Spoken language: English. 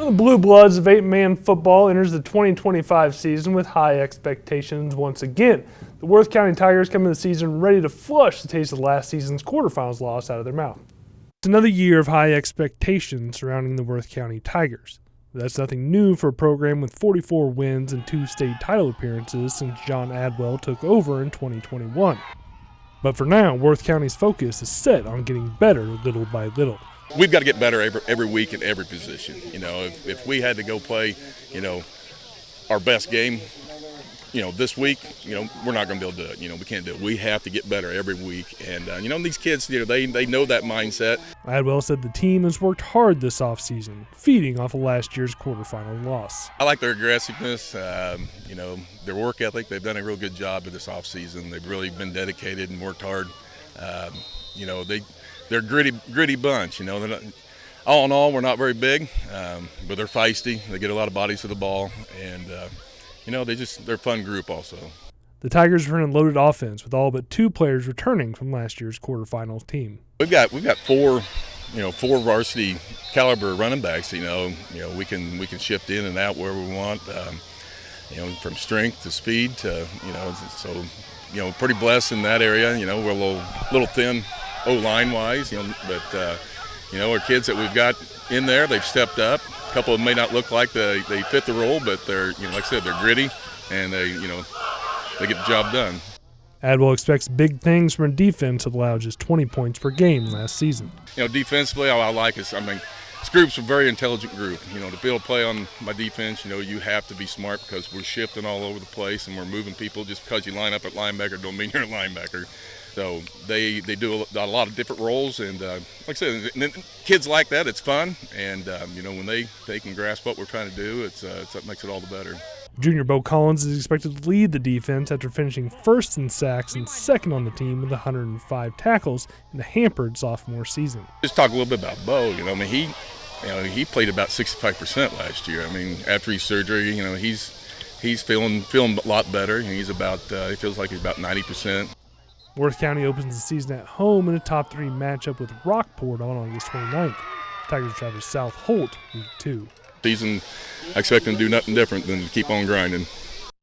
Well, the Blue Bloods of 8-man football enters the 2025 season with high expectations once again. The Worth County Tigers come into the season ready to flush the taste of last season's quarterfinals loss out of their mouth. It's another year of high expectations surrounding the Worth County Tigers. But that's nothing new for a program with 44 wins and 2 state title appearances since John Adwell took over in 2021. But for now, Worth County's focus is set on getting better little by little. We've got to get better every week in every position. If we had to go play, our best game, this week, we're not going to be able to do it. We can't do it. We have to get better every week. And, these kids, they know that mindset. Adwell said the team has worked hard this offseason, feeding off of last year's quarterfinal loss. I like their aggressiveness, their work ethic. They've done a real good job of this offseason. They've really been dedicated and worked hard. They're a gritty bunch. They're not, all in all, we're not very big, but they're feisty. They get a lot of bodies to the ball, and they're a fun group also. The Tigers run a loaded offense with all but 2 players returning from last year's quarterfinals team. We've got 4 varsity caliber running backs. We can shift in and out where we want. From strength to speed to so pretty blessed in that area. We're a little thin O-line wise, but our kids that we've got in there, they've stepped up. A couple of them may not look like they fit the role, but they're, like I said, they're gritty and they get the job done. Adwell expects big things from a defense that allowed just 20 points per game last season. Defensively, I like us. This group's a very intelligent group. To be able to play on my defense, you have to be smart because we're shifting all over the place and we're moving people. Just because you line up at linebacker don't mean you're a linebacker. So they do a lot of different roles, and like I said, kids like that. It's fun, and when they can grasp what we're trying to do, it makes it all the better. Junior Bo Collins is expected to lead the defense after finishing first in sacks and second on the team with 105 tackles in the hampered sophomore season. Just talk a little bit about Bo. He played about 65% last year. After his surgery, he's feeling a lot better. He feels like he's about 90%. Worth County opens the season at home in a top 3 matchup with Rockport on August 29th. Tigers travel South Holt week 2. Season, I expect them to do nothing different than to keep on grinding.